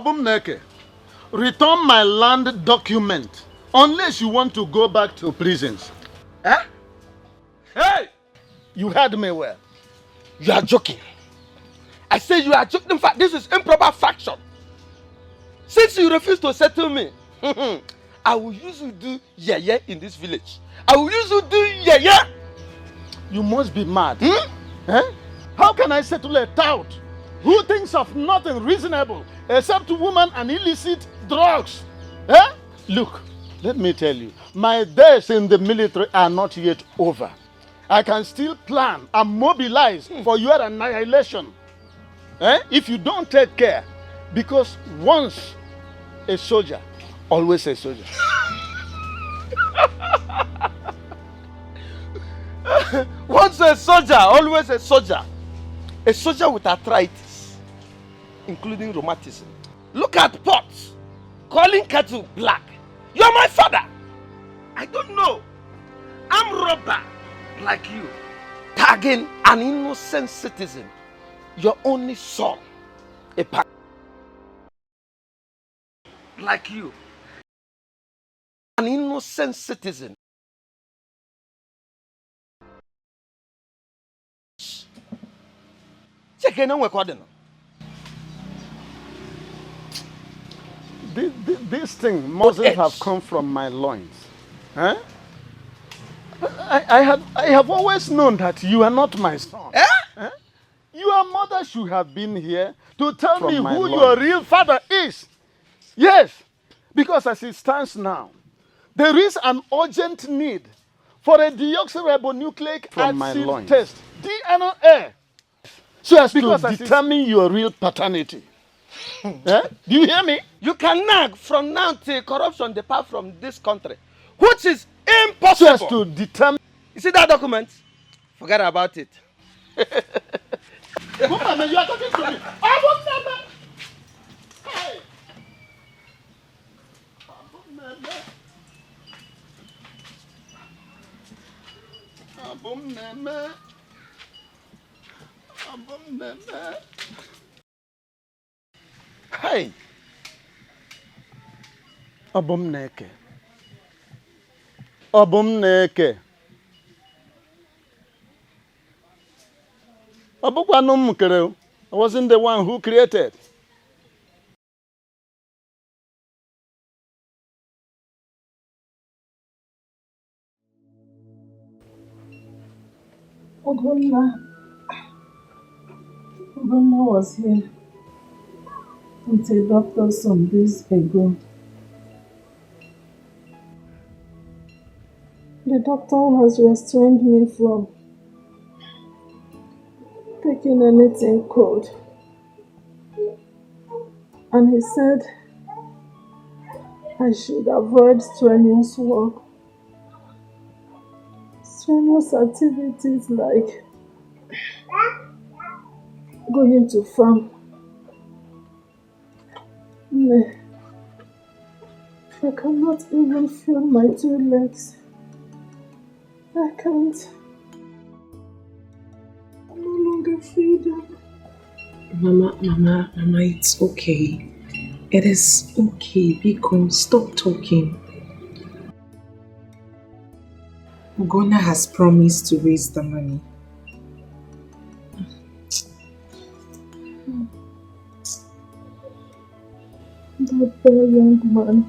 Obumneke, return my land document unless you want to go back to prisons. Eh? Hey! You heard me well. You are joking. I say you are joking. In fact, this is improper fraction. Since you refuse to settle me, I will use you do yeye in this village. I will use you do yeye. You must be mad. Eh? How can I settle a tout who thinks of nothing reasonable except woman and illicit drugs? Eh? Look, let me tell you, my days in the military are not yet over. I can still plan and mobilize for your annihilation. Eh? If you don't take care, because once a soldier, always a soldier. Once a soldier, always a soldier. A soldier with arthritis, including rheumatism. Look at pots, calling cattle black. You're my father. I don't know. I'm robber like you, tagging an innocent citizen. Your only son, a pack like you, an innocent citizen. Check in on recording. This thing mustn't have come from my loins. Huh? I have always known that you are not my son. Eh? Eh? Your mother should have been here to tell me who your real father is. Yes, because as it stands now, there is an urgent need for a deoxyribonucleic acid test, DNA, so as to determine your real paternity. Eh? Do you hear me? You can nag from now till corruption depart from this country, which is impossible. So as to determine. You see that document? Forget about it. Woman, you are talking to me. I will never. Hey. Hey. Obumneke. Obumneke. I wasn't the one who created. Ogonna was here with a doctor some days ago. The doctor has restrained me from taking anything cold. And he said I should avoid strenuous work. Strenuous activities like going to farm. I cannot even feel my two legs. I can't. I no longer feel them. Mama, it's okay. It is okay. Biko, stop talking. Gona has promised to raise the money. That poor young man.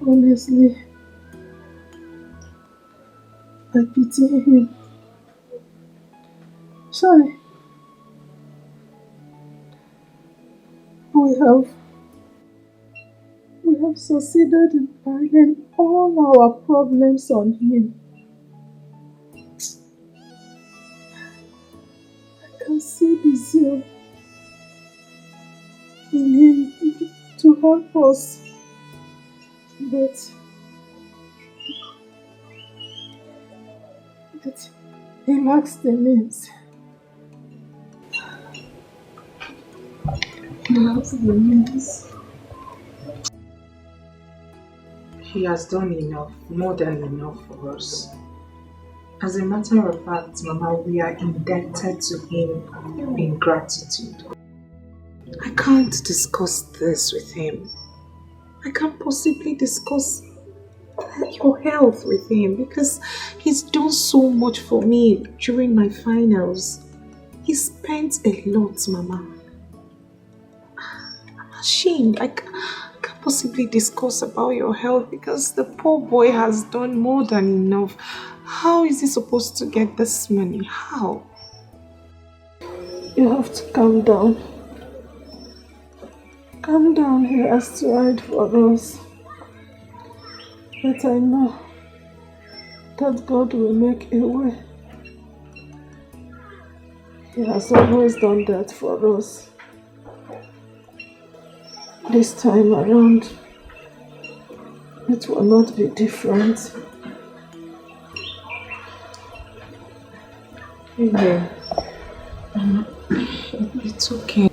Honestly, I pity him. Sorry. We have succeeded in piling all our problems on him. I can see the zeal in him to help us, but he lacks the means. He lacks the means. He has done enough, more than enough for us. As a matter of fact, Mama, we are indebted to him in gratitude. I can't discuss this with him. I can't possibly discuss your health with him because he's done so much for me during my finals. He spent a lot, Mama. I'm ashamed. I can't possibly discuss about your health because the poor boy has done more than enough. How is he supposed to get this money? How? You have to calm down. Calm down, he has to hide for us. But I know that God will make a way. He has always done that for us. This time around, it will not be different. Amen. It's okay.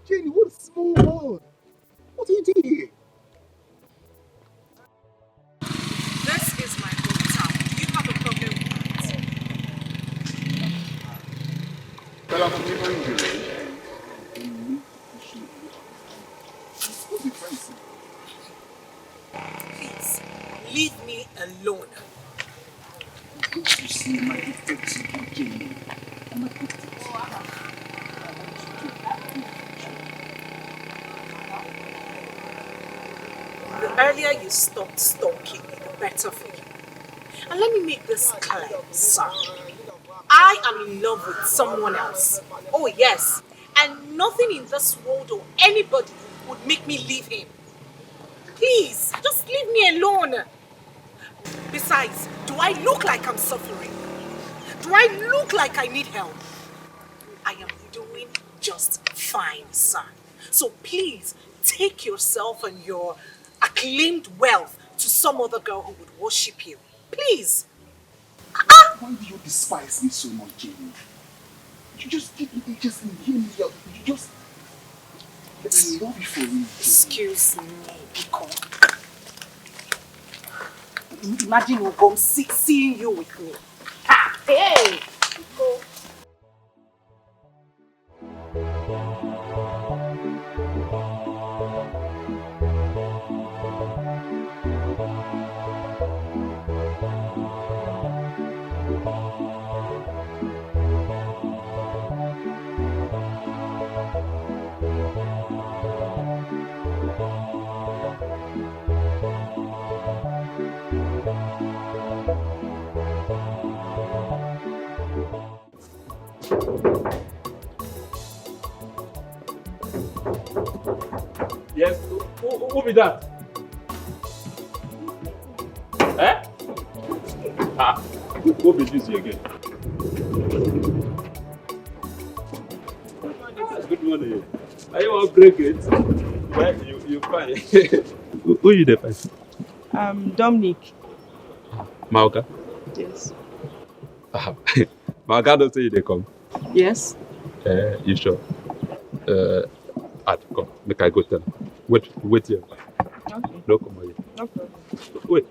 Jenny, what a small world. What are you doing here? This is my hometown. Do you have a problem with that? Well, I'm a neighboring village. What's the difference? Please, leave me alone. You see my detective, Jenny. I'm a detective. The earlier you stop stalking me, the better for you. And let me make this clear, sir. I am in love with someone else. Oh yes. And nothing in this world or anybody would make me leave him. Please, just leave me alone. Besides, do I look like I'm suffering? Do I look like I need help? I am doing just fine, sir. So please, take yourself and your acclaimed wealth to some other girl who would worship you. Please. Why do you despise me so much, Jenny? You just didn't just hear me out. You just I love you for me. Excuse me, Biko. Imagine Ugom seeing you with me. Ah, hey! Biko. Yes, who be that? Eh? Ah, who be this again? Good morning. Are you all break it? Well, you fine. Who you there first? Dominic. Mauka? Yes. Mauka don't say you they come. Yes. You sure? Come, make I go tell him. Wait here. Okay. No, come here. No problem. Wait,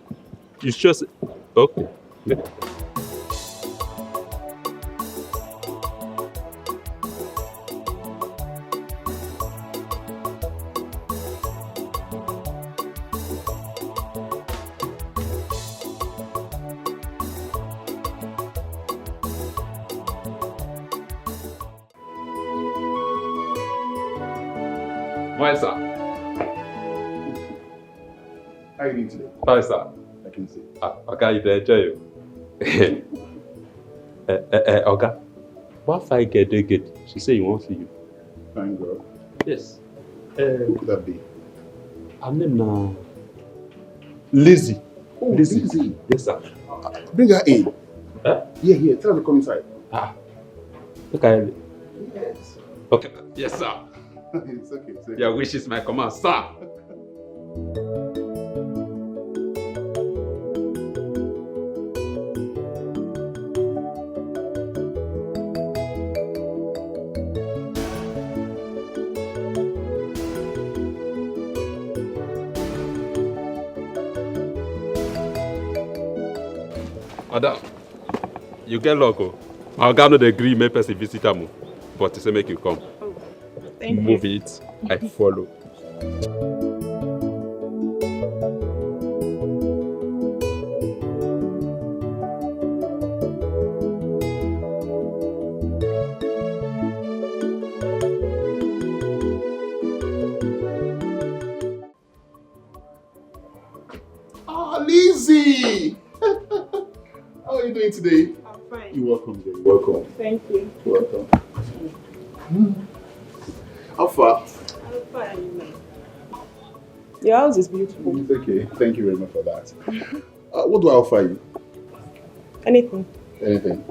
you sure? Okay. Make Why, sir? How are you doing today? Hi, sir. I can see. Okay, you dey enjoy you. Oga, what I get? She say you won't see you. Fine girl. Yes. Who could that be? Her name na Lizzie. Oh, Lizzie. Yes, sir. Bring her in. Huh? Here. Tell her to come inside. Okay. Yes. Okay. Yes, sir. It's okay. Your wish is my command, sir. Ada, you get luck. I'll go to the agree, make person visit them. But to say make you come. Oh, thank Move you. it, I follow. Ah, Lizzie! How are you doing today? I'm fine. You're welcome, dear. You're welcome. Thank you. You're welcome. How far? I'm fine. Your house is beautiful. It's okay. Thank you very much for that. What do I offer you? Anything. Anything.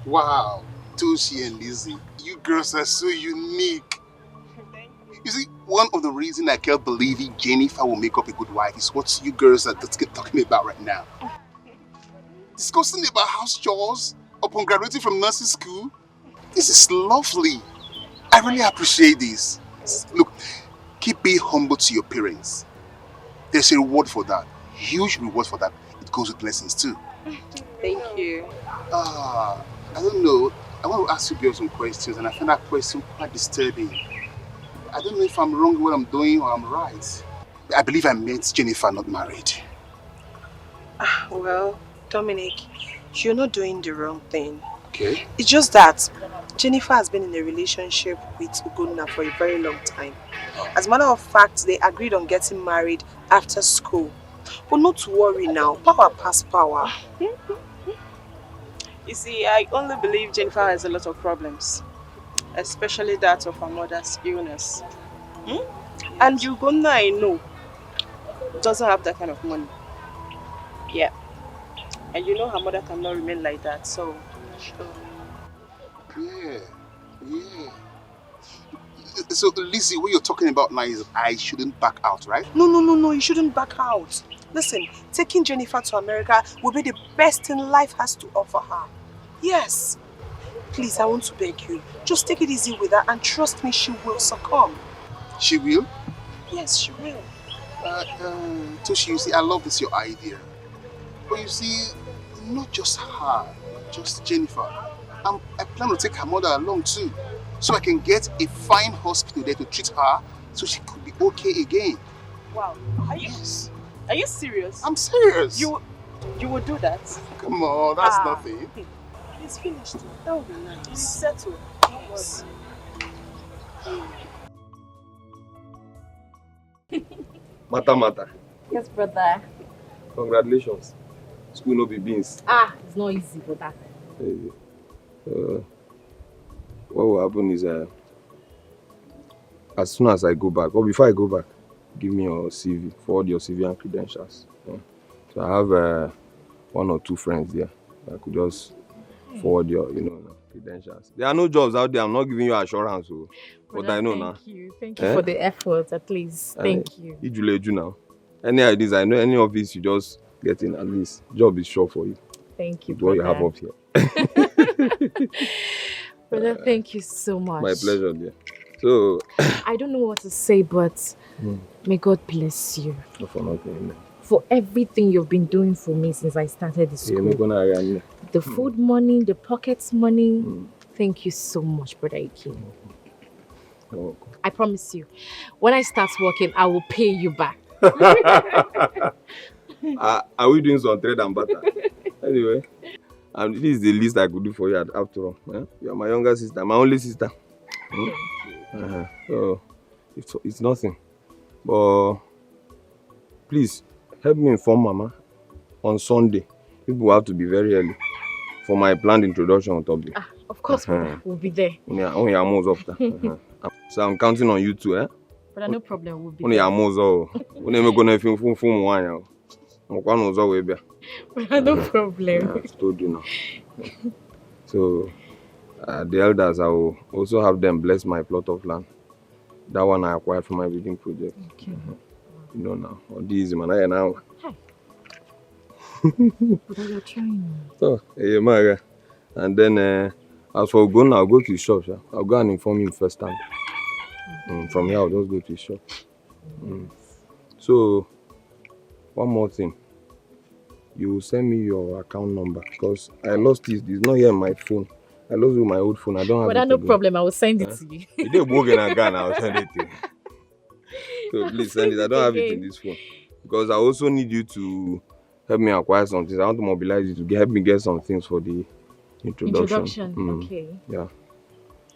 Wow, Toshi and Lizzie, you girls are so unique. You see, one of the reasons I can't believe Jennifer will make up a good wife is what you girls are talking about right now. Discussing about house chores upon graduating from nursing school. This is lovely. I really appreciate this. Look, keep being humble to your parents. There's a reward for that. Huge reward for that. It goes with blessings too. Thank you. I don't know. I want to ask you girls some questions, and I find that question quite disturbing. I don't know if I'm wrong in what I'm doing or I'm right. I believe I met Jennifer not married. Well, Dominic, you're not doing the wrong thing. Okay. It's just that Jennifer has been in a relationship with Ugonna for a very long time. As a matter of fact, they agreed on getting married after school. But not to worry now, power pass power. You see, I only believe Jennifer has a lot of problems, especially that of her mother's illness. And Ugonna, I know, doesn't have that kind of money. Yeah. And you know her mother cannot remain like that, so... Yeah. So, Lizzie, what you're talking about now is I shouldn't back out, right? No, you shouldn't back out. Listen, taking Jennifer to America will be the best thing life has to offer her. Yes. Please, I want to beg you. Just take it easy with her and trust me, she will succumb. She will? Yes, she will. Toshi, you see, I love this your idea. But you see, not just her, not just Jennifer. I plan to take her mother along too. So I can get a fine hospital there to treat her so she could be okay again. Wow. Are you serious? I'm serious. You would do that? Come on, that's nothing. It's finished. That would be nice. It's settled. Yes. Mata. Yes, brother. Congratulations. School no be beans. It's not easy, brother. What will happen is as soon as I go back, or before I go back, give me your CV, forward your CV and credentials. Yeah. So I have one or two friends there. I could just forward your, credentials. There are no jobs out there. I'm not giving you assurance, but I know now. Thank you for the effort, at least. Thank you. You now. Any ideas? I know any office you just get in, at least job is sure for you. Thank you, with what you have up here. Brother, thank you so much. My pleasure, dear. So I don't know what to say, but may God bless you. No, for nothing. For everything you've been doing for me since I started the school. The food money, the pockets money. Thank you so much, Brother Ike. I promise you, when I start working, I will pay you back. Are we doing some trade and butter? Anyway, this is the least I could do for you after all. You are my younger sister, my only sister. So it's nothing. But please help me inform Mama on Sunday. People will have to be very early for my planned introduction on top there. Of course, brother. We'll be there. So I'm counting on you too, Brother, no problem. We'll be there. No problem. I told you now. So The elders, I will also have them bless my plot of land. That one I acquired from my building project. Okay. You know now. Or this man, I now. Hey. But you're trying. So, Maga. And then, as for going, I'll go to his shop. I'll go and inform him first time. From here, I'll just go to his shop. So, one more thing. You send me your account number because I lost it. It's not here on my phone. I lost it with my old phone. I don't have it. No problem. I will send it to you. You did Bogan again. I'll send it to you. So please send it. I don't have it in this phone because I also need you to help me acquire some things. I want to mobilize you to help me get some things for the introduction. Okay. Yeah.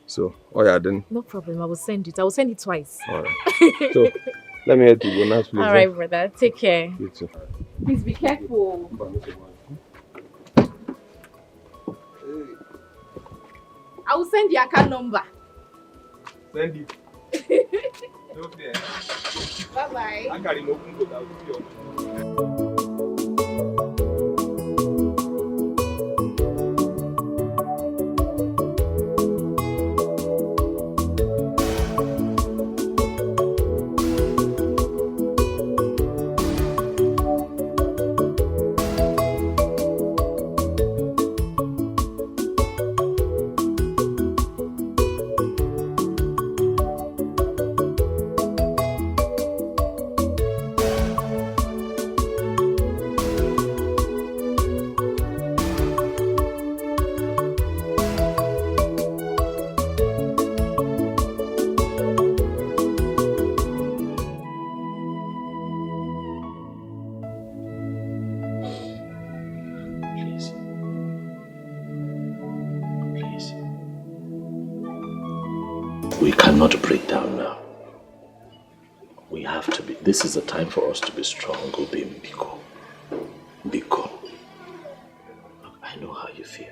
So, then. No problem. I will send it. I will send it twice. All right. So, let me head to bonus, please. All right, brother. Take care. You too. Please be careful. I will send the account number. Send it. Okay. Bye-bye. I got him open. Not to break down now. We have to be. This is the time for us to be strong, Obi Biko. Biko. Look, I know how you feel.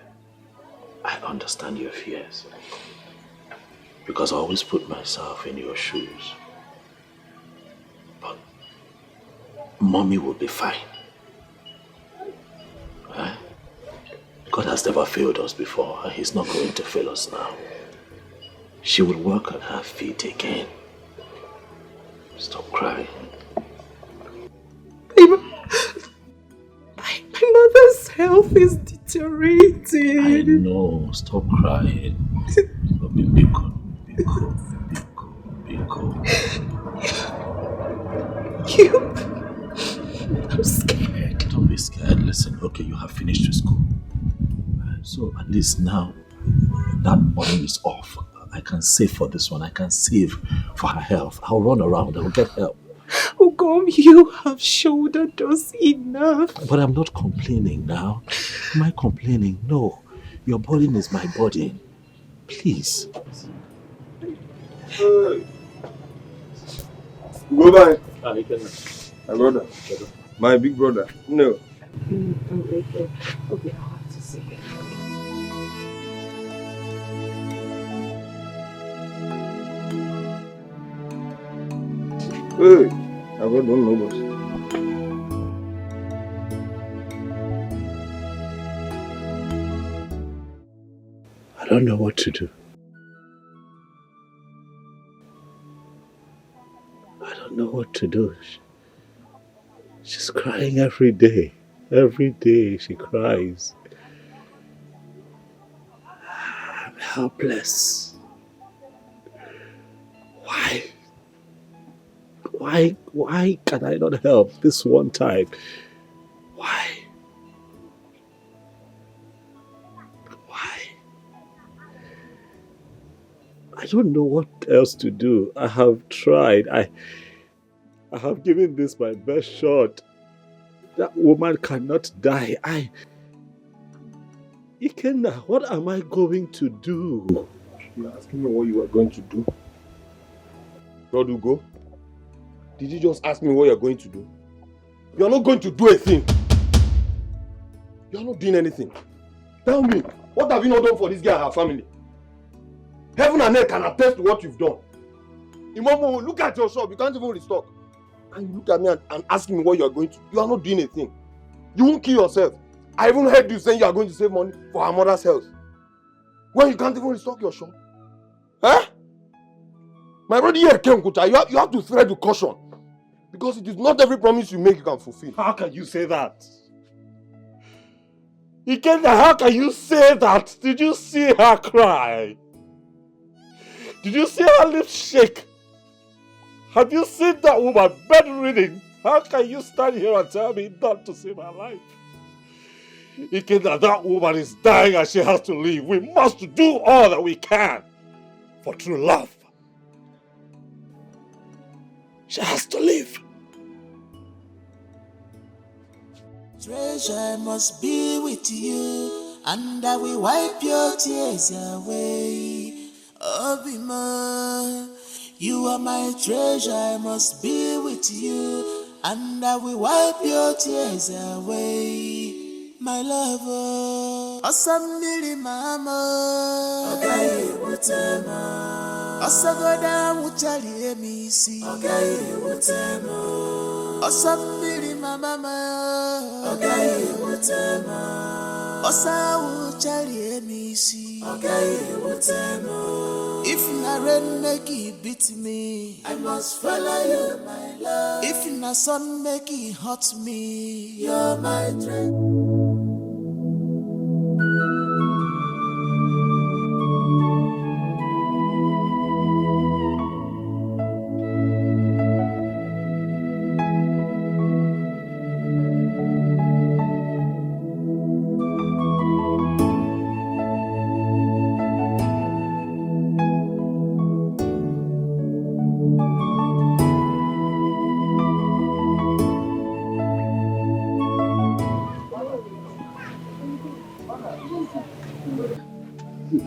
I understand your fears. Because I always put myself in your shoes. But Mommy will be fine. Right? God has never failed us before, and He's not going to fail us now. She will walk on her feet again. Stop crying. My mother's health is deteriorating. I know. Stop crying. Biko. I'm scared. Don't be scared. Listen, okay, you have finished with school. So at least now that money is off. I can save for this one. I can save for her health. I'll run around. I'll get help. Ogom, you have shouldered us enough. But I'm not complaining now. Am I complaining? No. Your burden is my burden. Please. Hey. Go by. You can. My brother. My big brother. No. Okay, I'll have to see it. Hey, I don't know boss. I don't know what to do. I don't know what to do. She's crying every day. Every day she cries. I'm helpless. Why can I not help this one time? Why? I don't know what else to do. I have tried. I have given this my best shot. That woman cannot die. Ikenna, what am I going to do? You're asking me what you are going to do? Rodugo, did you just ask me what you're going to do? You're not going to do a thing. You're not doing anything. Tell me, what have you not done for this girl and her family? Heaven and earth can attest to what you've done. Imomo, look at your shop. You can't even restock. And you look at me and ask me what you are going to do. You are not doing a thing. You won't kill yourself. I even heard you saying you are going to save money for her mother's health. When you can't even restock your shop? Eh? My brother here, Ken Kucha, you have to tread with caution. Because it is not every promise you make you can fulfill. How can you say that? Ikenna, how can you say that? Did you see her cry? Did you see her lips shake? Have you seen that woman bedridden? How can you stand here and tell me not to save her life? Ikenna, that woman is dying and she has to leave. We must do all that we can for true love. She has to leave. Treasure must be with you, and I will wipe your tears away. Obima, you are my treasure, I must be with you, and I will wipe your tears away. My lover, Osamili mama, Ogaye Wutema, Osagoda Mutali Emisi, Ogaye Wutema, Osamili mama, Ogaye Wutema, Osa Uchali Emisi, Ogaye Wutema. If na rain make it beat me, I must follow you, my love. If na sun make it hurt me, you're my dream.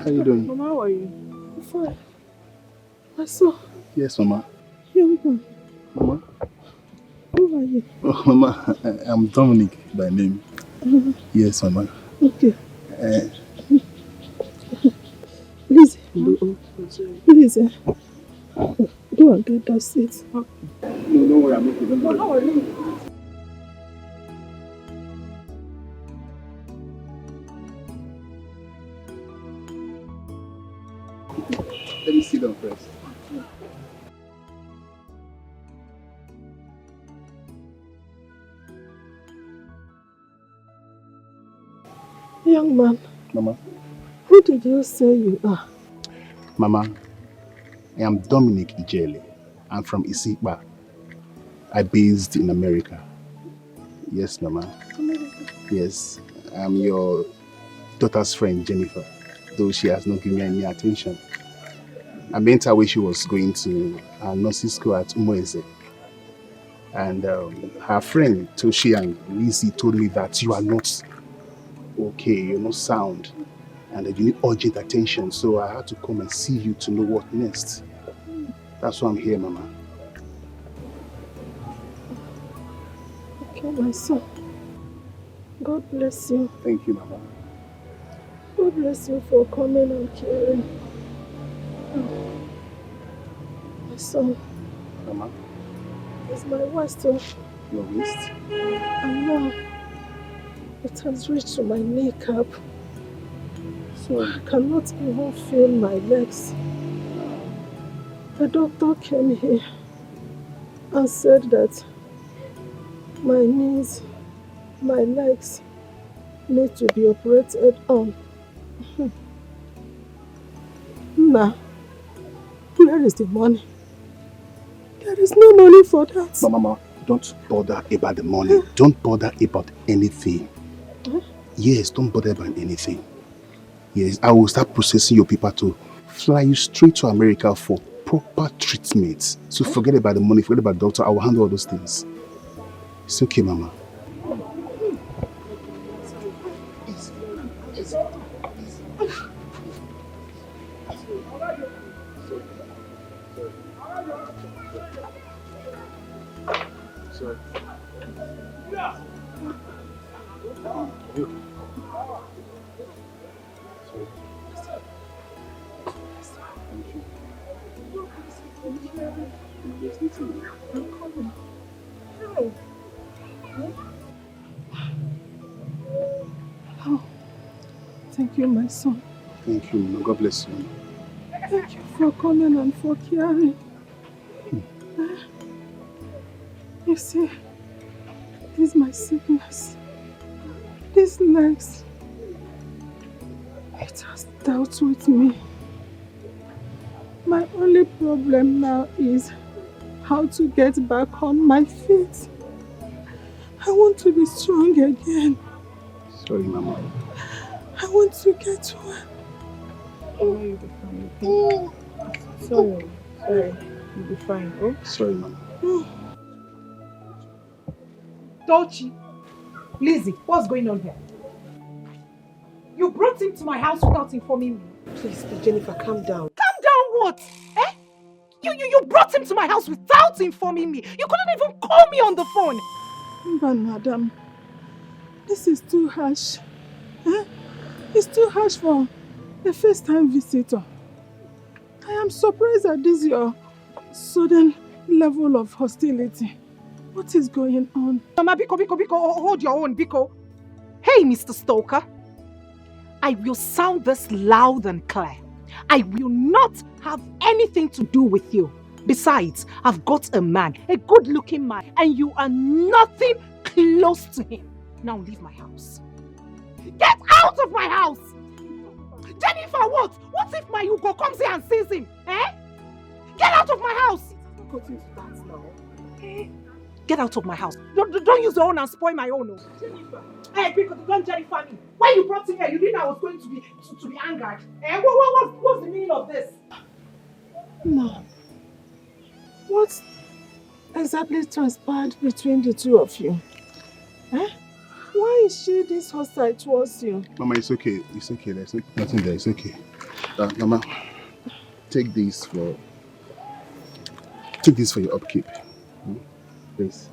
How you doing? Mama, how are you? I'm fine. My son. Yes, Mama. Young man. Mama? Who are you? Oh, Mama, I'm Dominic by name. Yes, Mama. Okay. Please. Please. Go and get that seat. No, don't worry, I'm okay. Don't worry. How are you? Let me sit down first. Young man. Mama. Who did you say you are? Mama, I am Dominic Ijele. I'm from Isikpa. I'm based in America. Yes, Mama. America. Yes, I'm your daughter's friend, Jennifer, though she has not given me any attention. I met her when she was going to nursing school at Umueze. And her friend, Toshi and Lizzie, told me that you are not okay, you're not sound, and that you need urgent attention. So I had to come and see you to know what next. That's why I'm here, Mama. Okay, my son. God bless you. Thank you, Mama. God bless you for coming and caring. My son. Mama. It's my waist too. Your waist? And now it has reached to my kneecap. So I cannot even feel my legs. The doctor came here and said that my knees, my legs need to be operated on. Now, where is the money? There is no money for that. Mama, don't bother about the money. Don't bother about anything. Yes, don't bother about anything. Yes, I will start processing your paper to fly you straight to America for proper treatment. So forget about the money, forget about the doctor. I will handle all those things. It's okay, Mama. Sorry. Oh, thank you, my son. Thank you, Mama. God bless you. Thank you for coming and for caring. You see, this is my sickness. These legs, it has dealt with me. My only problem now is how to get back on my feet. I want to be strong again. Sorry, Mama. I want to get well. Oh, you'll be fine, okay? Sorry. You'll be fine, oh? Sorry, Mama. Dolce, Lizzie, what's going on here? You brought him to my house without informing me. Please, Jennifer, calm down. Calm down what? Eh? You brought him to my house without informing me. You couldn't even call me on the phone. But madam, this is too harsh. It's too harsh for a first-time visitor. I am surprised at this your sudden level of hostility. What is going on? Mama, Biko, hold your own, Biko. Hey, Mr. Stoker. I will sound this loud and clear. I will not have anything to do with you. Besides, I've got a man, a good-looking man, and you are nothing close to him. Now leave my house. Get out of my house! Jennifer, what? What if my Hugo comes here and sees him? Eh? Get out of my house! Get out of my house. Don't use your own and spoil my own. Jennifer. Hey, because don't Jennifer me. When you brought him here, you didn't know I was going to be angered. Eh? What's the meaning of this? No. What exactly transpired between the two of you? Eh? Why is she this hostile towards you? Mama, it's okay. It's okay. There's nothing there. It's okay. Mama, take this for your upkeep. Please.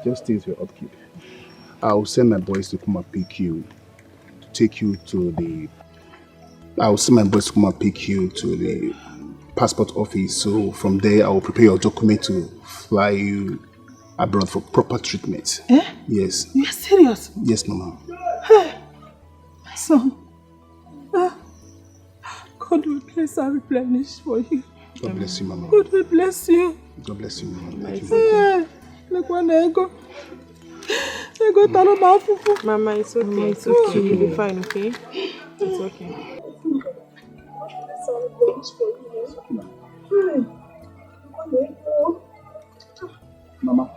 Just take your upkeep. I'll send my boys to come and pick you. I'll send my boys to come and pick you to the passport office. So from there, I will prepare your document to fly you abroad for proper treatment. Eh? Yes. You're serious? Yes, Mama. Hey, my son. God will bless and replenish for you. God bless you, Mama. God will bless you. God bless you, Mama. Thank you. Hey, look when I go. I go tell about Fufu. Mama, it's okay. It's okay. You'll be fine, okay? It's okay. Mama.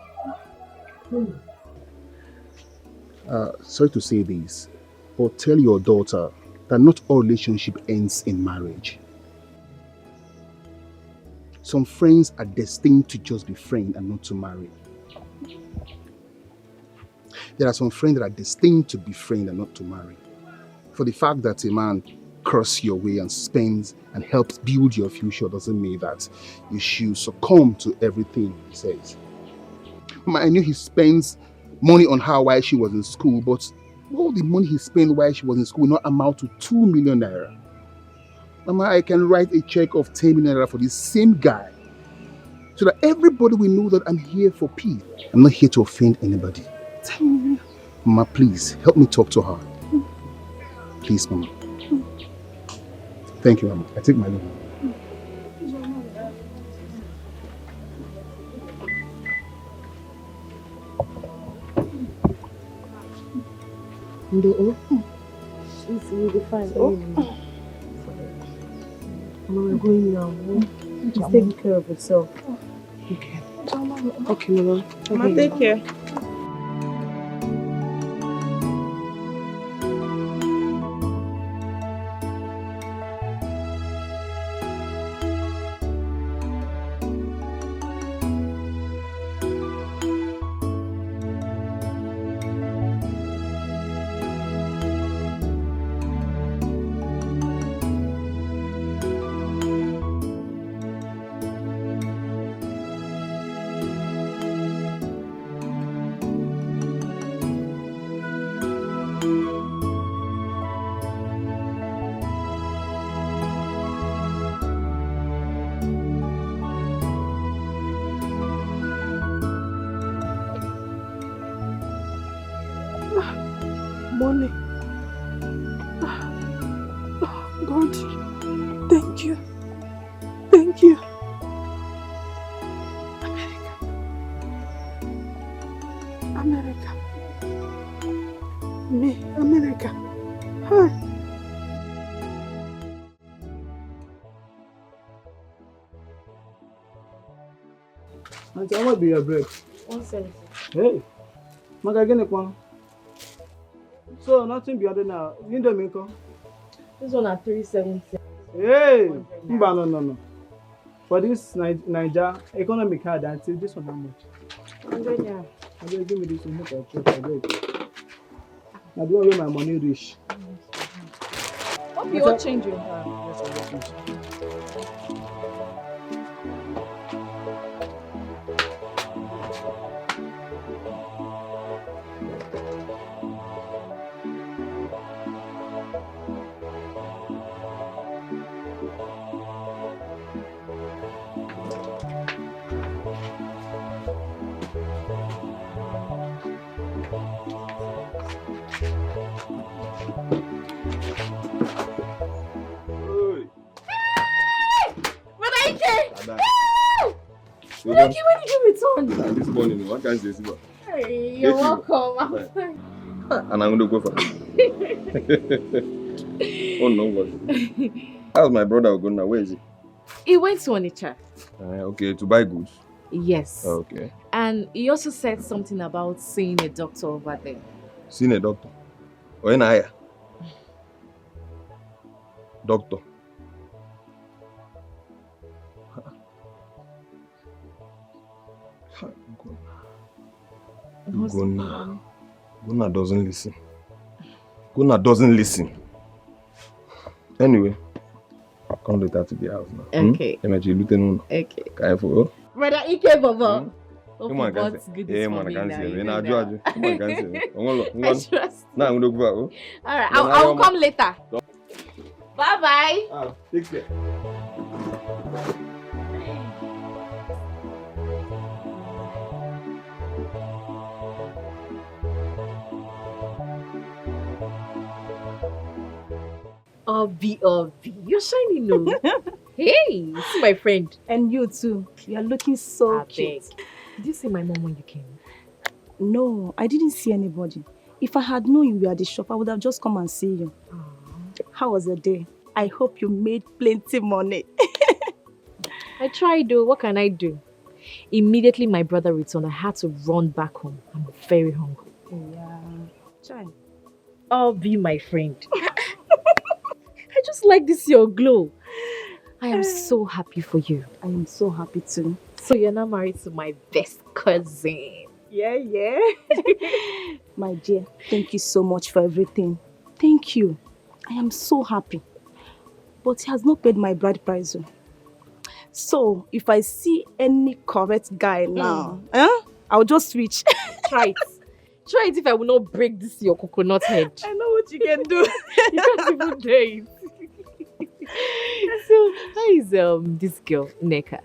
Sorry to say this, but tell your daughter that not all relationship ends in marriage. Some friends are destined to just be friends and not to marry. There are some friends that are destined to be friends and not to marry. For the fact that a man crosses your way and spends and helps build your future doesn't mean that you should succumb to everything he says. Mama, I knew he spends money on her while she was in school, but all the money he spent while she was in school will not amount to 2 million naira. Mama, I can write a check of 10 million naira for this same guy so that everybody will know that I'm here for peace. I'm not here to offend anybody. 10 million. Mama, please help me talk to her. Please, Mama. Thank you, Mama. I take my leave. You'll be fine. Mama, we're going now. Just take care of yourself. Okay. Okay, Mama. Mama, take care. Thank you. Thank you. America. Me, America. Hi. Auntie, how much be your bread? 170. Hey, Maga again one. So nothing be other now. You don't make come. This one at 370. Hey, no. For this Niger economic hard until this one how much? 100 naira. I will give me this one. Make I check. I don't know where my money reach. Hope you all change your hand. Yes, I will change. Thank you, when did you return? This morning, what can I say? Hey, you're welcome. I'm fine. And I'm going to go for it. Oh no, what? How's my brother going now? Where is he? He went to Onitsha. Okay, to buy goods. Yes. Okay. And he also said something about seeing a doctor over there. Seeing a doctor? Or in Aya? Doctor. Guna doesn't listen. Guna doesn't listen. Anyway, I'll come later to the house now. Okay. Okay. Careful. Brother Ike Baba. Come on, what's good is for me now. Come on, I trust. Now I'm going to go. Alright, I'll come later. Bye-bye. Take care. Obi, you're shining, no? Hey, see my friend. And you too. You're looking so cute. Did you see my mom when you came? No, I didn't see anybody. If I had known you were at the shop, I would have just come and see you. How was the day? I hope you made plenty money. I tried though. What can I do? Immediately my brother returned, I had to run back home. I'm very hungry. Yeah. Try. Obi, my friend. I just like this your glow. I am so happy for you. I am so happy too. So you're now married to my best cousin. Yeah. My dear, thank you so much for everything. Thank you. I am so happy. But he has not paid my bride price. So if I see any correct guy now, I'll just switch. Try it. Try it if I will not break this your coconut head. I know what you can do. You can't even do it. So, how is this girl, Neka?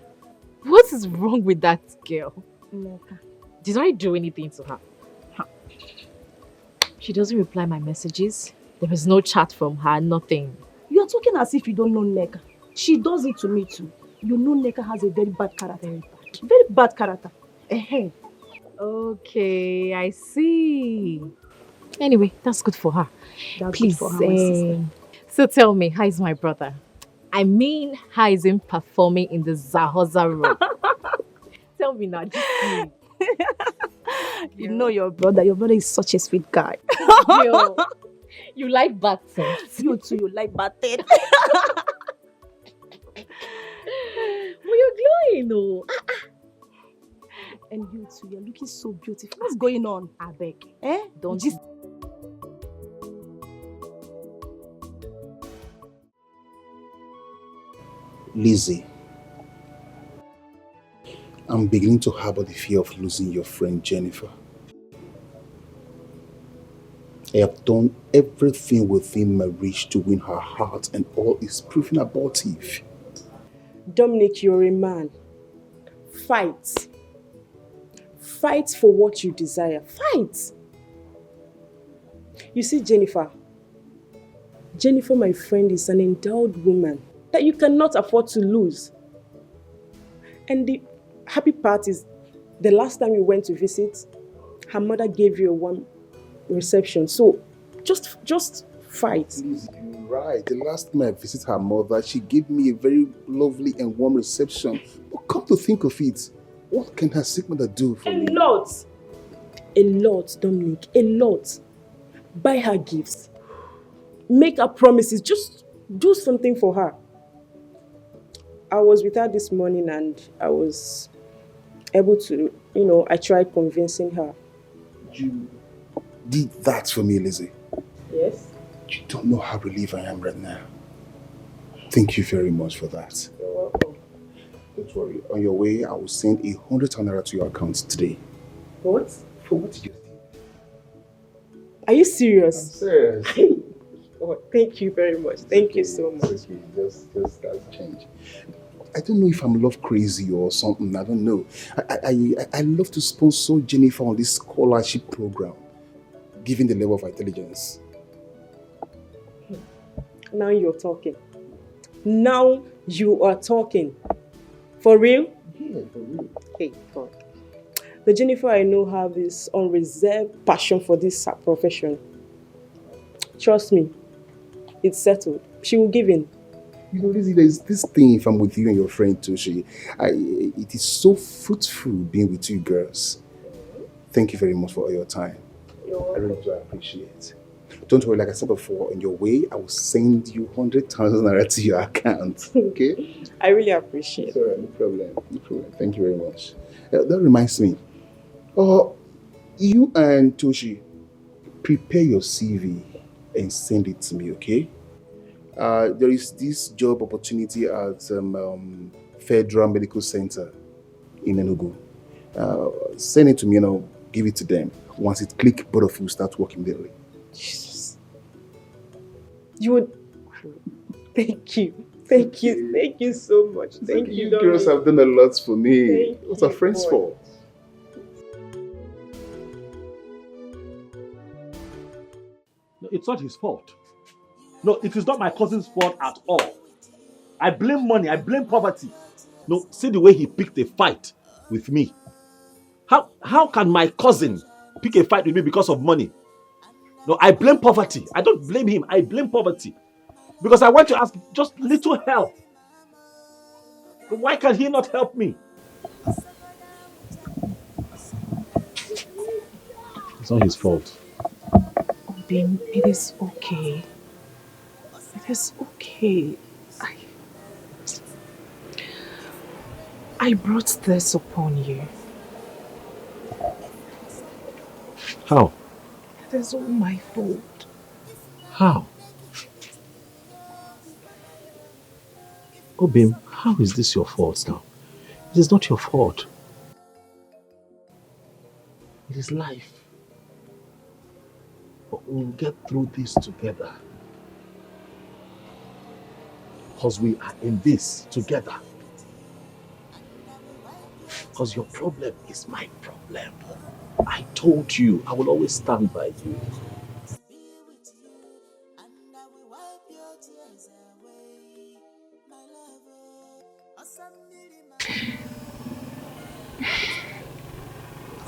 What is wrong with that girl? Neka. Did I do anything to her? She doesn't reply my messages. There is no chat from her, nothing. You are talking as if you don't know Neka. She does it to me too. You know Neka has a very bad character. Very bad character. Okay, I see. Anyway, that's good for her. That's Please, good for her, my sister. So tell me, how is my brother? I mean, how is him performing in the Zahoza role? Tell me now, just me. You know your brother. Your brother is such a sweet guy. Yo, you like bad things. You too, you like bad things. But you're glowing, though. And you too, you're looking so beautiful. What's going on? I beg. Don't just... Lizzie, I'm beginning to harbor the fear of losing your friend Jennifer. I have done everything within my reach to win her heart, and all is proving abortive. Dominic, you're a man. Fight. Fight for what you desire. Fight. You see, Jennifer, my friend, is an endowed woman. that you cannot afford to lose. And the happy part is, the last time you went to visit, her mother gave you a warm reception. So just fight. Please, you're right. The last time I visited her mother, she gave me a very lovely and warm reception. But come to think of it, what can her sick mother do for me? A lot, Dominic, a lot. Buy her gifts. Make her promises. Just do something for her. I was with her this morning and I was able to, I tried convincing her. You did that for me, Lizzie. Yes? You don't know how relieved I am right now. Thank you very much for that. You're welcome. Don't worry. On your way, I will send 100,000 naira to your account today. What? For what you did. Are you serious? I'm serious. Oh, thank you very much. Thank you so much. Just that change. I don't know if I'm love crazy or something. I don't know. I love to sponsor Jennifer on this scholarship program, given the level of intelligence. Now you're talking. Now you are talking. For real? Yeah, for real. Hey, God. The Jennifer I know have this unreserved passion for this profession. Trust me, it's settled. She will give in. You know, Lizzie, there's this thing, if I'm with you and your friend Toshi, it is so fruitful being with you girls. Thank you very much for all your time. I really do appreciate it. Don't worry, like I said before, on your way, I will send you 100,000 naira to your account. Okay? I really appreciate it. Sorry, no problem. No problem. Thank you very much. That reminds me. You and Toshi, prepare your CV and send it to me, okay? There is this job opportunity at Federal Medical Center in Enugu. Send it to me and I'll give it to them. Once it clicks, both of you start working daily. Jesus. You would... Thank you. Thank you. Thank you so much. Thank you, You girls have done a lot for me. What's our friend's boy. fault? No, it's not his fault. No, it is not my cousin's fault at all. I blame money, I blame poverty. No, see the way he picked a fight with me. How can my cousin pick a fight with me because of money? No, I blame poverty. I don't blame him, I blame poverty. Because I want to ask just little help. Why can he not help me? It's not his fault. Obim, it is okay. It is okay. I brought this upon you. How? It is all my fault. How? Obim, how is this your fault now? It is not your fault. It is life. But we'll get through this together. Because we are in this together. Because your problem is my problem. I told you, I will always stand by you.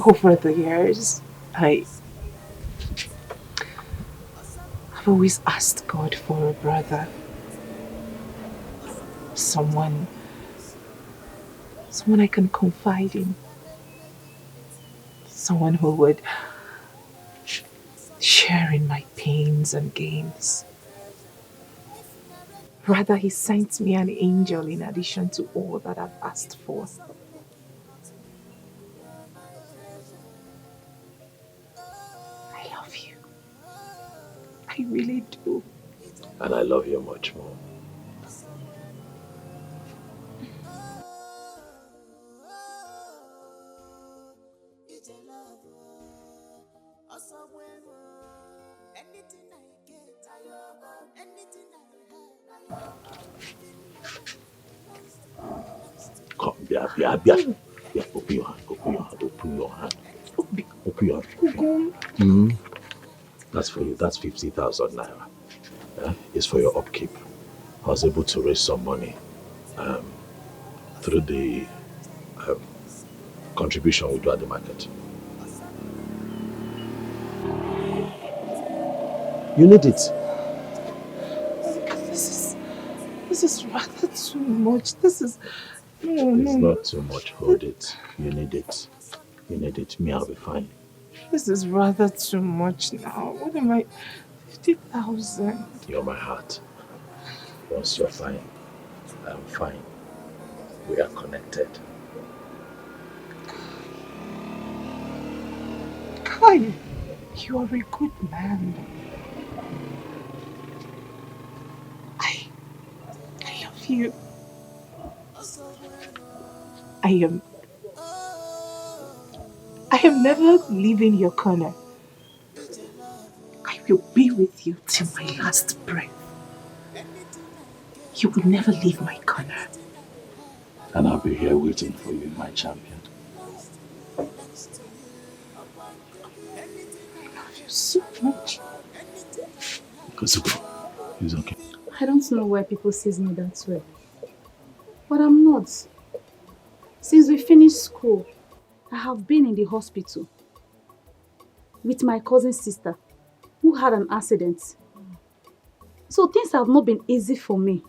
Over the years, I've always asked God for a brother. Someone I can confide in. Someone who would share in my pains and gains. Rather, he sent me an angel in addition to all that I've asked for. I love you. I really do. And I love you much more. Come, yeah. Open your hand, open your hand. Open your hand. That's for you, that's 50,000 naira. It's for your upkeep. I was able to raise some money through the contribution we do at the market. You need it. This is rather too much. This is... No, It's no. not too much. Hold it. You need it. You need it. Me, I'll be fine. This is rather too much now. What am I... 50,000. You're my heart. Once you're fine, I'm fine. We are connected. Kai, you are a good man. I love you. I am never leaving your corner. I will be with you till my last breath. You will never leave my corner. And I'll be here waiting for you, my champion. I love you so much. Wazico, it's okay. I don't know why people see me that way. But I'm not. Since we finished school, I have been in the hospital with my cousin's sister who had an accident. So things have not been easy for me.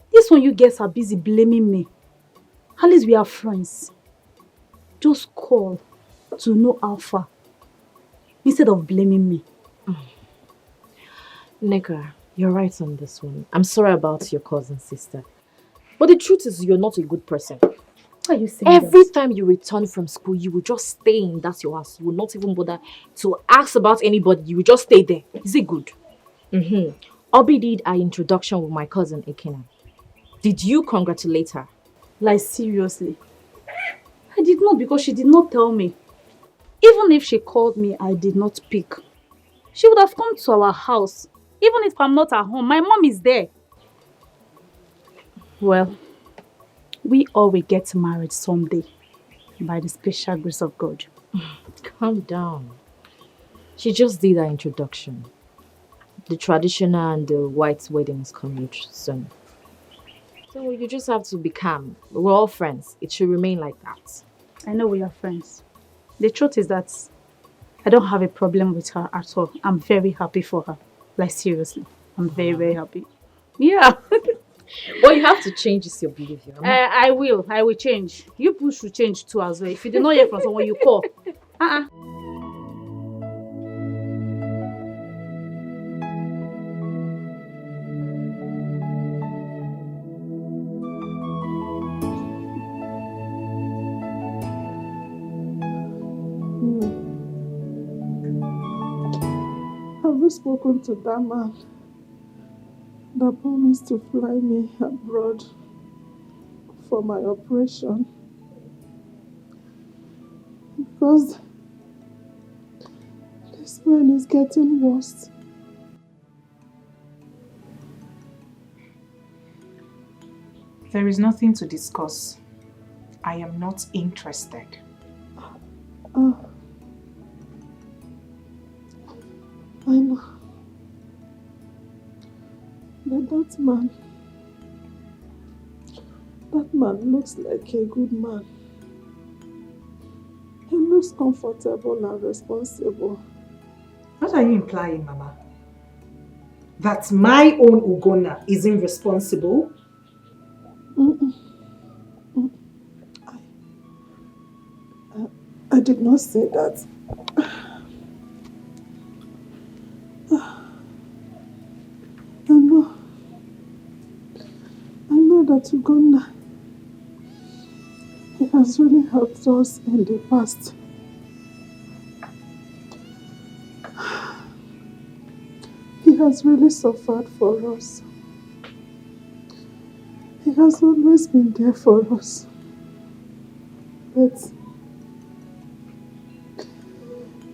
This one you guys are busy blaming me. At least we are friends. Just call to know how far instead of blaming me. Neka, you're right on this one. I'm sorry about your cousin's sister. But the truth is you're not a good person. Why are you saying Every that? time you return from school, you will just stay in that your house. You will not even bother to ask about anybody. You will just stay there. Is it good? Obi did our introduction with my cousin Ekena. Did you congratulate her? Like seriously? I did not, because she did not tell me. Even if she called me, I did not pick. She would have come to our house. Even if I'm not at home, my mom is there. Well, we all will get married someday by the special grace of God. Calm down. She just did our introduction. The traditional and the white wedding is coming soon. So you just have to be calm. We're all friends. It should remain like that. I know we are friends. The truth is that I don't have a problem with her at all. I'm very happy for her. Like seriously. I'm very, very happy. Yeah. Well, you have to change your behavior. I will change. You people should change too as well. If you do not hear from someone, you call. Have you spoken to that man that promised to fly me abroad for my operation? Because this man is getting worse. There is nothing to discuss. I am not interested. I know. But that man looks like a good man. He looks comfortable and responsible. What are you implying, Mama? That my own Ugonna isn't responsible? I did not say that. I know that Ugonna, he has really helped us in the past. He has really suffered for us. He has always been there for us. But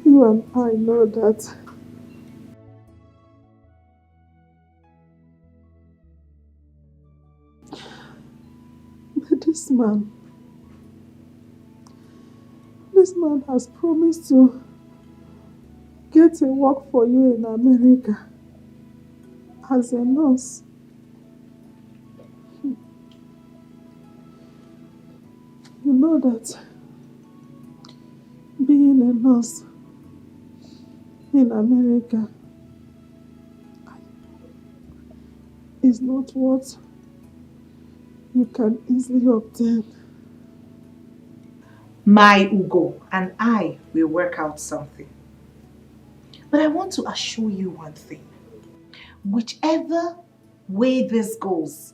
you and I know that this man has promised to get a work for you in America as a nurse. know that being a nurse in America is not what you can easily obtain. My Ugo and I will work out something. But I want to assure you one thing. Whichever way this goes,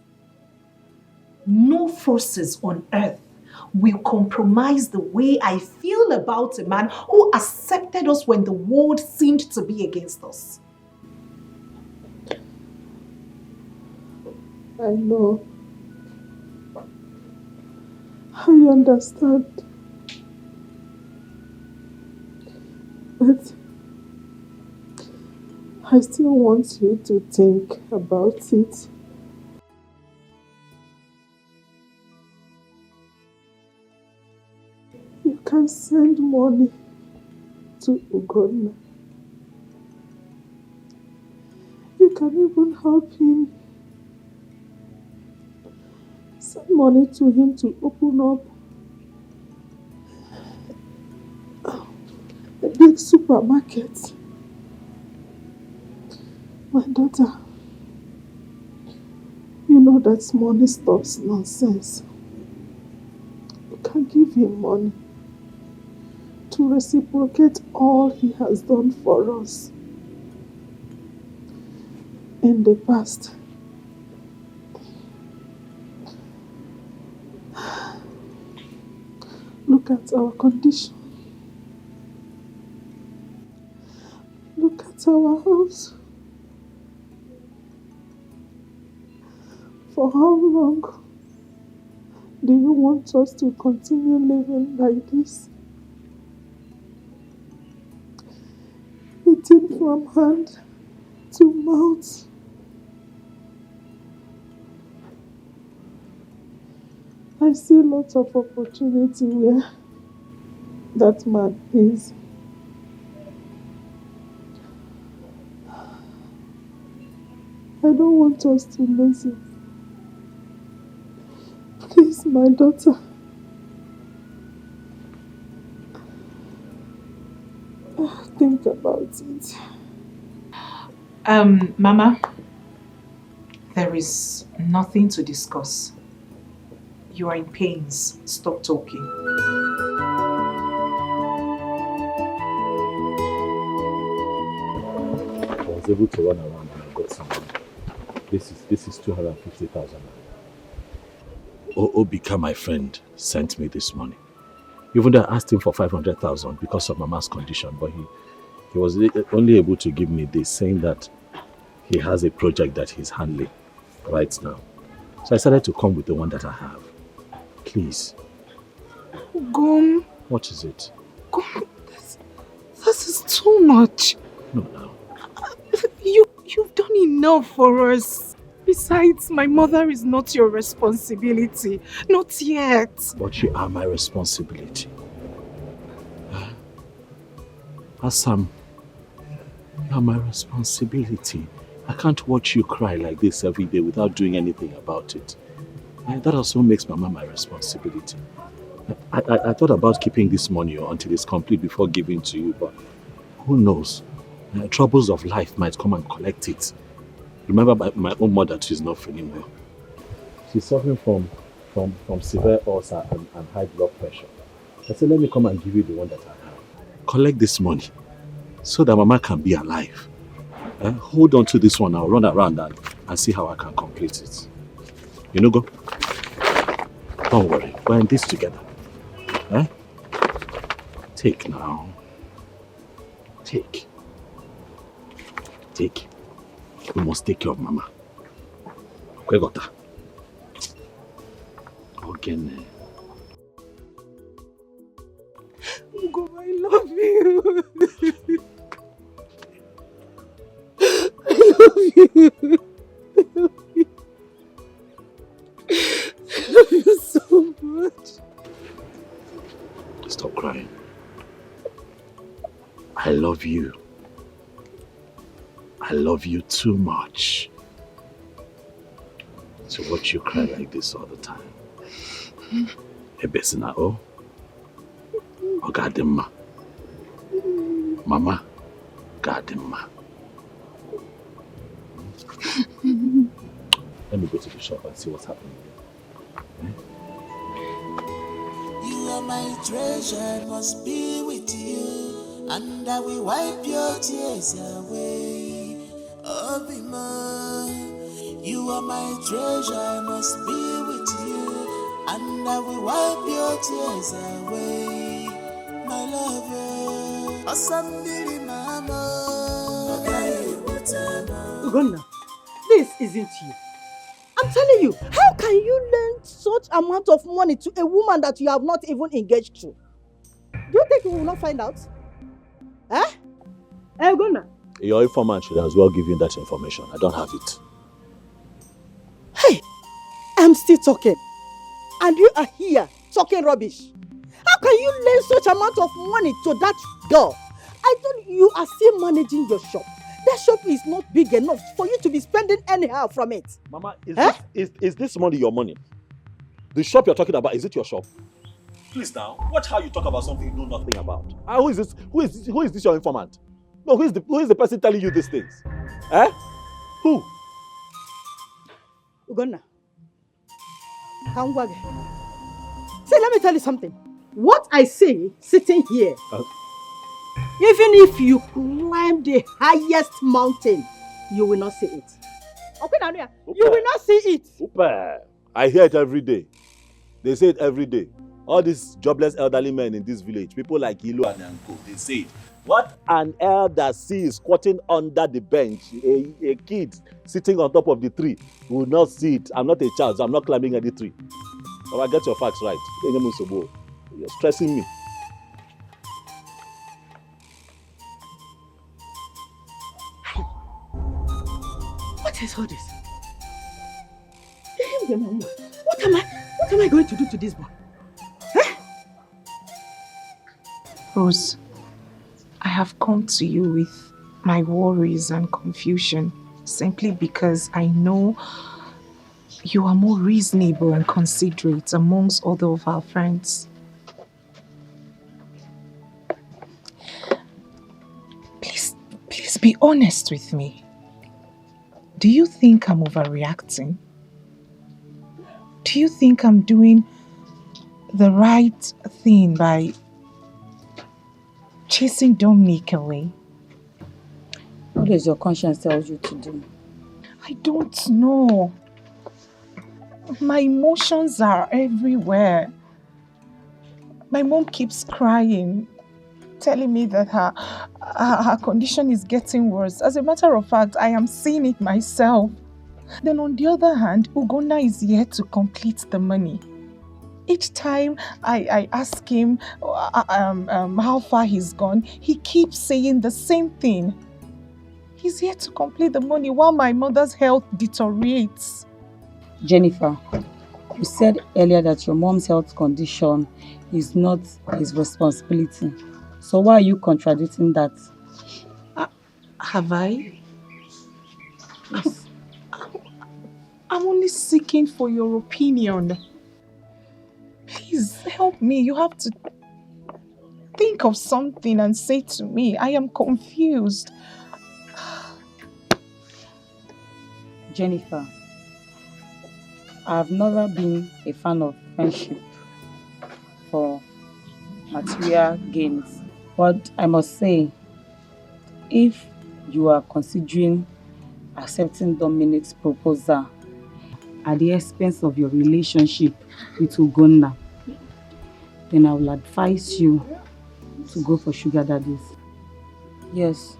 no forces on earth will compromise the way I feel about a man who accepted us when the world seemed to be against us. I know. I understand. But I still want you to think about it. You can send money to Ugonna. You can even help him. Send money to him to open up a big supermarket. My daughter, you know that money stops nonsense. You can give him money to reciprocate all he has done for us in the past. Look at our condition. Look at our house. For how long do you want us to continue living like this? Eating from hand to mouth. I see lots of opportunity where that man is. I don't want us to lose it. Please, my daughter. Think about it. Mama, there is nothing to discuss. You are in pains. Stop talking. I was able to run around and I got some money. This is 250,000. Obika, my friend, sent me this money. Even though I asked him for 500,000 because of Mama's condition, but he was only able to give me this, saying that he has a project that he's handling right now. So I decided to come with the one that I have. Please. Gum. What is it? Gum, this is too much. No, no. You've done enough for us. Besides, my mother is not your responsibility. Not yet. But you are my responsibility. Assam, you are my responsibility. I can't watch you cry like this every day without doing anything about it. That also makes Mama my responsibility. I thought about keeping this money until it's complete before giving to you, but who knows? Troubles of life might come and collect it. Remember, my own mother too is not feeling well. She's suffering from severe ulcer and high blood pressure. I said, let me come and give you the one that I have. Collect this money so that Mama can be alive. Hold on to this one. I'll run around and see how I can complete it. You know, go. Don't worry. We're in this together. Take now. Take. We must take care of Mama. Okay, got that. Again. Ugo, I love you. I love you. I love you so much. Stop crying. I love you. I love you too much to watch you cry like this all the time. Ebesina, oh? Ogadimma. Mama, Gadimma. Let me go to the shop and see what's happening. You are my treasure, must be with you, and I will wipe your tears away. Obima, you are my treasure, must be with you, and I will wipe your tears away. My lover, Asambili mama, Ugonna, this isn't you. I'm telling you, how can you lend such amount of money to a woman that you have not even engaged to? Do you think we will not find out? Eh? Hey, Ugonna. Your informant should as well give you that information. I don't have it. Hey, I'm still talking. And you are here talking rubbish. How can you lend such amount of money to that girl? I thought you are still managing your shop. That shop is not big enough for you to be spending anyhow from it. Mama, is this money your money? The shop you're talking about, is it your shop? Please now, watch how you talk about something you know nothing about. Who is this? Who is this your informant? No, who is the person telling you these things? Eh? Who? Ugonna. See, let me tell you something. What I say sitting here, even if you climb the highest mountain, you will not see it. Okay, Nanuya, you will not see it. Super. I hear it every day. They say it every day. All these jobless elderly men in this village, people like Ilu and Anko, they say, what an elder sees squatting under the bench, a kid sitting on top of the tree will not see it. I'm not a child, so I'm not climbing any tree. But I get your facts right. You're stressing me. What is all this? What am I going to do to this boy? Huh? Rose, I have come to you with my worries and confusion simply because I know you are more reasonable and considerate amongst other of our friends. Please be honest with me. Do you think I'm overreacting? Do you think I'm doing the right thing by chasing Dominic away? What does your conscience tell you to do? I don't know. My emotions are everywhere. My mom keeps crying, telling me that her condition is getting worse. As a matter of fact, I am seeing it myself. Then on the other hand, Ugonna is yet to complete the money. Each time I ask him how far he's gone, he keeps saying the same thing. He's yet to complete the money while my mother's health deteriorates. Jennifer, you said earlier that your mom's health condition is not his responsibility. So why are you contradicting that? Have I? Yes. I'm only seeking for your opinion. Please help me. You have to think of something and say to me. I am confused. Jennifer, I've never been a fan of friendship for material gains. But I must say, if you are considering accepting Dominic's proposal at the expense of your relationship with Ugonna, then I will advise you to go for sugar daddies. Yes,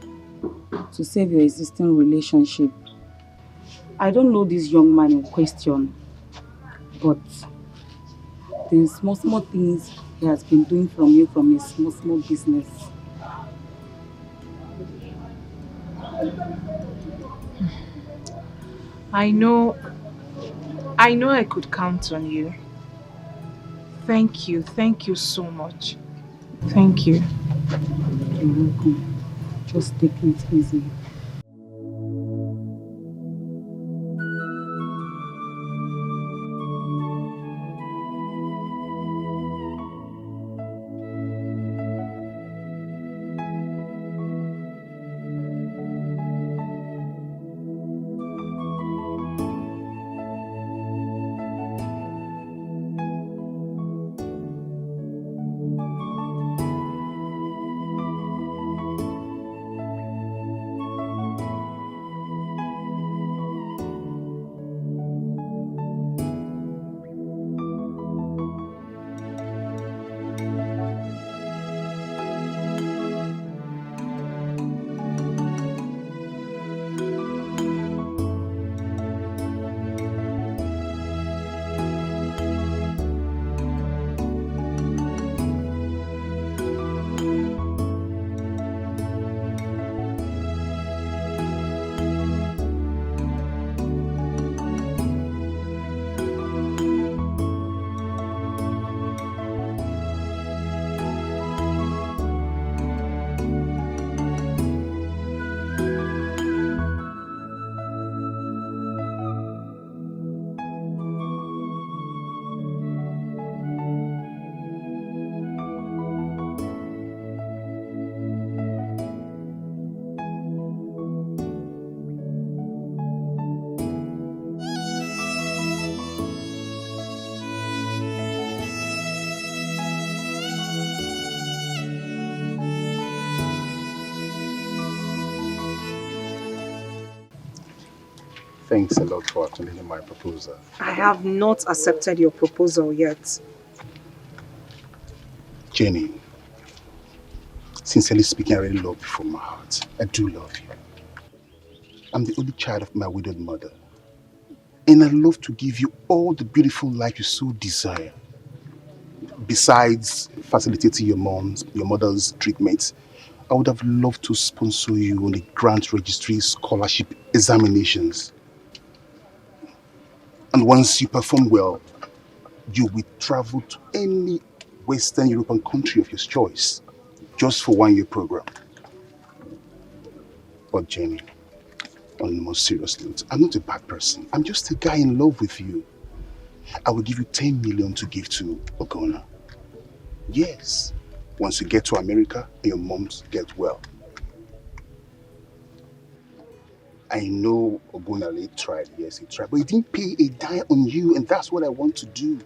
to save your existing relationship. I don't know this young man in question, but the small things he has been doing from you from his small business. I know I could count on you. Thank you so much. Thank you. You're welcome. Just take it easy. Thanks a lot for attending my proposal. I have not accepted your proposal yet. Jenny, sincerely speaking, I really love you from my heart. I do love you. I'm the only child of my widowed mother. And I love to give you all the beautiful life you so desire. Besides facilitating your mother's treatment, I would have loved to sponsor you on the grant registry scholarship examinations. And once you perform well, you will travel to any Western European country of your choice, just for 1 year program. But Jenny, on the most serious note, I'm not a bad person. I'm just a guy in love with you. I will give you 10 million to give to Ogona. Yes, once you get to America and your moms get well. I know Ogunale tried, yes he tried, but he didn't pay a dime on you, and that's what I want to do.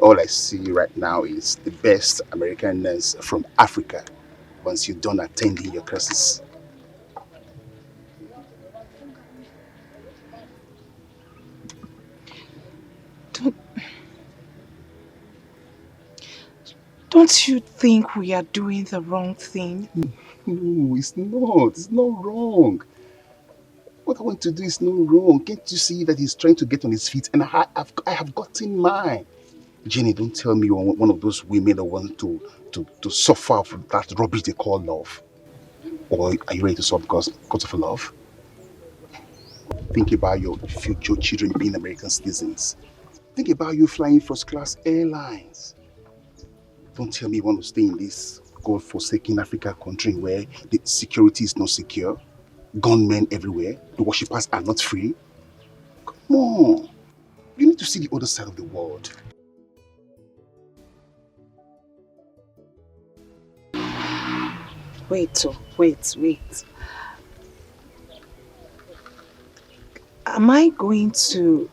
All I see right now is the best American nurse from Africa once you're done attending your classes. Don't you think we are doing the wrong thing? No, it's not. It's not wrong. What I want to do is not wrong. Can't you see that he's trying to get on his feet and I have gotten mine? Jenny, don't tell me you're one of those women that want to suffer from that rubbish they call love. Or are you ready to suffer because of love? Think about your future children being American citizens. Think about you flying first class airlines. Don't tell me you want to stay in this God-forsaken Africa country where the security is not secure, gunmen everywhere, the worshippers are not free. Come on. You need to see the other side of the world. Wait. Am I going to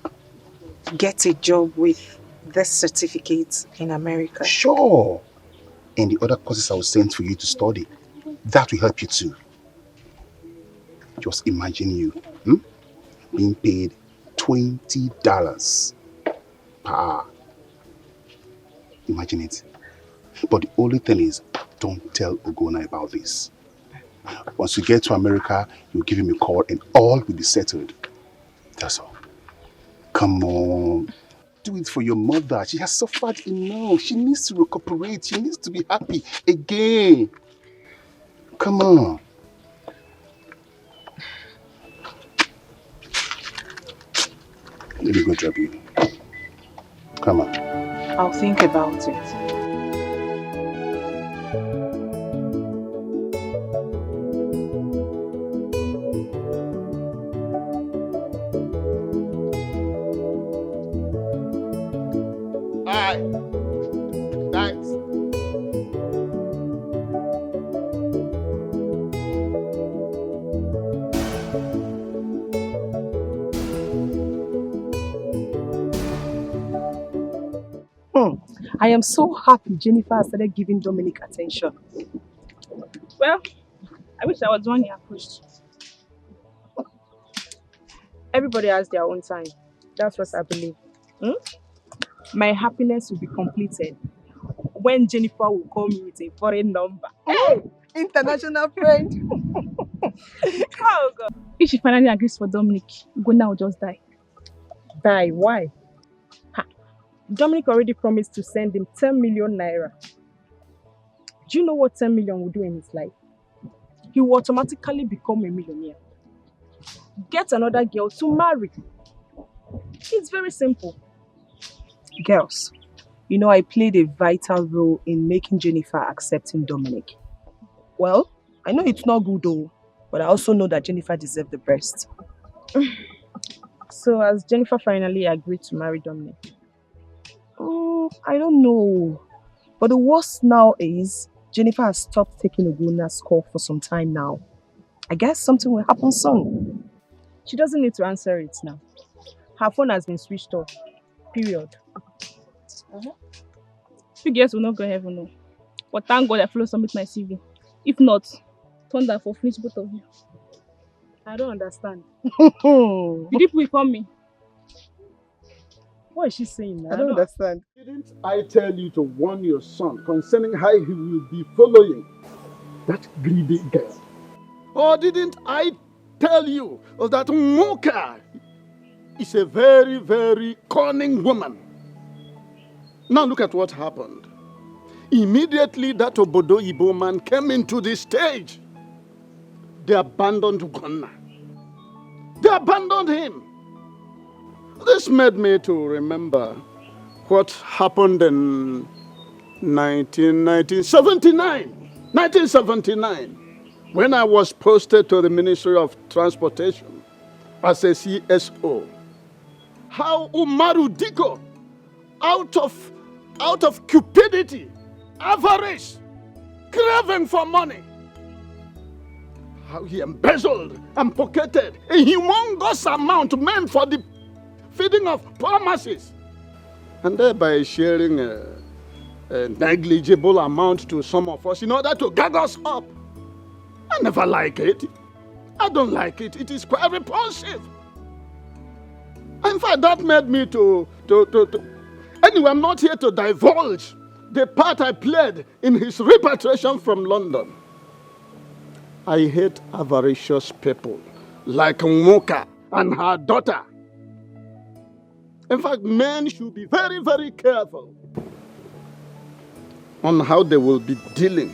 get a job with this certificate in America? Sure. And the other courses I will send for you to study. That will help you too. Just imagine you being paid $20 per hour. Imagine it. But the only thing is, don't tell Ogona about this. Once you get to America, you give him a call and all will be settled. That's all. Come on. Do it for your mother. She has suffered enough. She needs to recuperate. She needs to be happy again. Come on. Let me go drop you. Come on. I'll think about it. Bye. Thanks. I am so happy Jennifer has started giving Dominic attention. Well, I wish I was one year pushed. Everybody has their own time. That's what I believe. My happiness will be completed when Jennifer will call me with a foreign number. Hey, international friend. Oh God. If she finally agrees for Dominic, Gona will just die. Die? Why? Dominic already promised to send him 10 million naira. Do you know what 10 million will do in his life? He will automatically become a millionaire. Get another girl to marry. It's very simple. Girls, you know I played a vital role in making Jennifer accepting Dominic. Well, I know it's not good though, but I also know that Jennifer deserves the best. So has Jennifer finally agreed to marry Dominic? I don't know. But the worst now is Jennifer has stopped taking Oguna's call for some time now. I guess something will happen soon. She doesn't need to answer it now. Her phone has been switched off. Period. You girls will not go heaven, no. But thank God I follow submit my CV. If not, thunder for finish both of you. I don't understand. You people inform me. What is she saying now? I don't understand. Didn't I tell you to warn your son concerning how he will be following that greedy girl? Or didn't I tell you that Nwoka is a very, very cunning woman? Now look at what happened. Immediately that Obodo Igbo man came into this stage, they abandoned Ugonna. They abandoned him. This made me to remember what happened in 1979, when I was posted to the Ministry of Transportation as a CSO. How Umaru Diko, out of cupidity, avarice, craving for money, how he embezzled and pocketed a humongous amount meant for the feeding of poor masses, and thereby sharing a negligible amount to some of us in order to gag us up. I never like it. I don't like it. It is quite repulsive. In fact, that made me to... Anyway, I'm not here to divulge the part I played in his repatriation from London. I hate avaricious people like Nwoka and her daughter. In fact, men should be very, very careful on how they will be dealing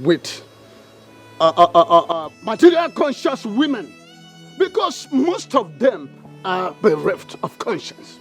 with material conscious women, because most of them are bereft of conscience.